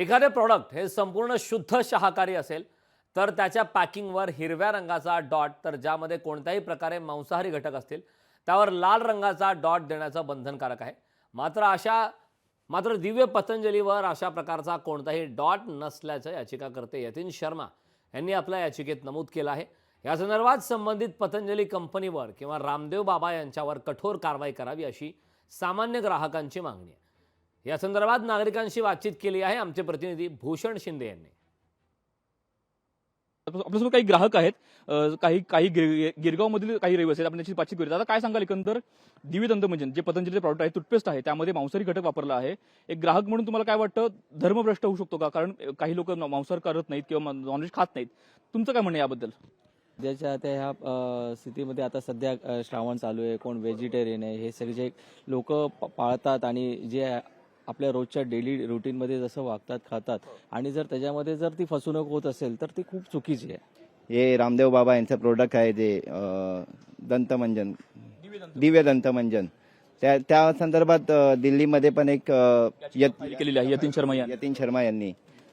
एखादे प्रॉडक्ट हे संपूर्ण शुद्ध शाकाहारी असेल तर त्याच्या पॅकिंगवर हिरव्या रंगाचा डॉट, तर ज्यामध्ये कोणत्याही प्रकारे मांसाहारी घटक असतील त्यावर लाल रंगाचा डॉट देण्याचं बंधनकारक आहे। मात्र दिव्य पतंजलीवर अशा प्रकारचा कोणताही डॉट नसल्याचं याचिकाकर्ते यतीन शर्मा यांनी आपल्या याचिकेत नमूद केलं आहे। या संदर्भात संबंधित पतंजली कंपनीवर किंवा रामदेव बाबा यांच्यावर कठोर कारवाई करावी अशी सामान्य ग्राहकांची मागणी आहे। या संदर्भात नागरिकांशी बातचीत केली आहे आमचे प्रतिनिधी भूषण शिंदे यांनी। आपल्यासोबत काही ग्राहक आहेत, काही गिरगाव मधील काही रहिवासी आहेत, आपण याची बातचीत करूया। आता काय सांगाल एकंदर दिव्य दंतमंजन जे पतंजलीचे प्रॉडक्ट आहे, टूथपेस्ट आहे, त्यामध्ये मांसाहारी घटक वापरला आहे। एक ग्राहक म्हणून तुम्हाला काय वाटतं, धर्मभ्रष्ट होऊ शकतो का? कारण काही लोक मांसाहार करत नाहीत किंवा नॉनव्हेज खात नाहीत। तुमचं काय म्हणणं आहे याबद्दल? सध्याच्या त्या ह्या स्थितीमध्ये आता सध्या श्रावण चालू आहे, कोण व्हेजिटेरियन आहे, हे सगळे जे लोक पाळतात आणि जे आपल्या रोजच्या डेली रुटीनमध्ये जसं वागतात खातात, आणि जर त्याच्यामध्ये जर ती फसवणूक होत असेल तर ती खूप चुकीची आहे। हे रामदेव बाबा यांचं प्रोडक्ट आहे जे दंतमंजन, दिव्य दंतमंजन, त्या संदर्भात दिल्लीमध्ये पण एक केलेली आहे यतीन शर्मा यांनी,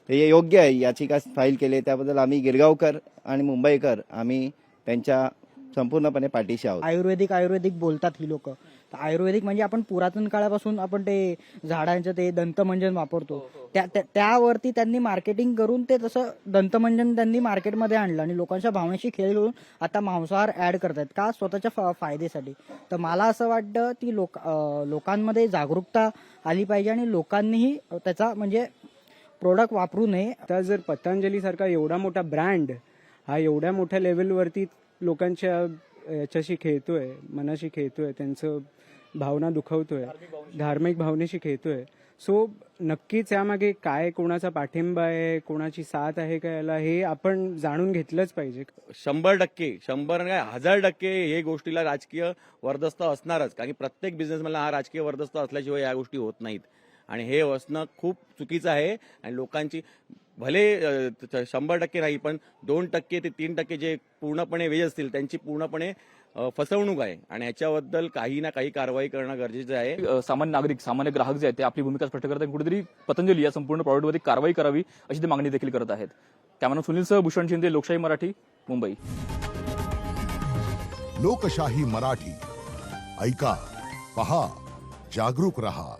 हे योग्य आहे याचिका फाईल केली। त्याबद्दल आम्ही गिरगावकर आणि मुंबईकर आम्ही त्यांच्या संपूर्णपणे पाठीशी आहोत। आयुर्वेदिक बोलतात ही लोक। आयुर्वेदिक म्हणजे आपण पुरातन काळापासून आपण ते झाडांचं ते दंतमंजन वापरतो, त्यावरती त्यांनी मार्केटिंग करून ते तसं दंतमंजन त्यांनी मार्केटमध्ये आणलं आणि लोकांच्या भावनेशी खेळ करून आता मांसाहार ऍड करतायत का स्वतःच्या फायद्यासाठी। तर मला असं वाटतं ती लोकांमध्ये जागरूकता आली पाहिजे आणि लोकांनीही त्याचा म्हणजे प्रोडक्ट वापरू नये। आता जर पतंजली सारखा एवढा मोठा ब्रँड हा एवढ्या मोठ्या लेवलवरती लोकांच्या याच्याशी खेळतोय, मनाशी खेळतोय, त्यांचं भावना दुखवतोय, धार्मिक भावनेशी खेळतोय, सो नक्कीच यामागे काय कोणाचा पाठिंबा आहे, कोणाची साथ आहे का, याला हे आपण जाणून घेतलंच पाहिजे। 100%, 100 काय 1000% हे गोष्टीला राजकीय वर्दस्त असणारच, कारण प्रत्येक बिझनेसमॅनला हा राजकीय वर्दस्त असल्याशिवाय या गोष्टी होत नाहीत आणि हे असणं खूप चुकीचं आहे। आणि लोकांची भले 100% नाही पण 2% ते 3% जे पूर्णपणे वेज असतील त्यांची पूर्णपणे फसवणूक आहे आणि याच्याबद्दल काही ना काही कारवाई करणं गरजेचं आहे। सामान्य नागरिक, सामान्य ग्राहक जे आहेत ते आपली भूमिका स्पष्ट करत आहेत, कुठेतरी पतंजली या संपूर्ण प्रॉडक्टवरती कारवाई करावी अशी ते मागणी देखील करत आहेत। कॅमेरामन सुनीलसह भूषण शिंदे, लोकशाही मराठी, मुंबई। लोकशाही मराठी, ऐका, पहा, जागरूक रहा।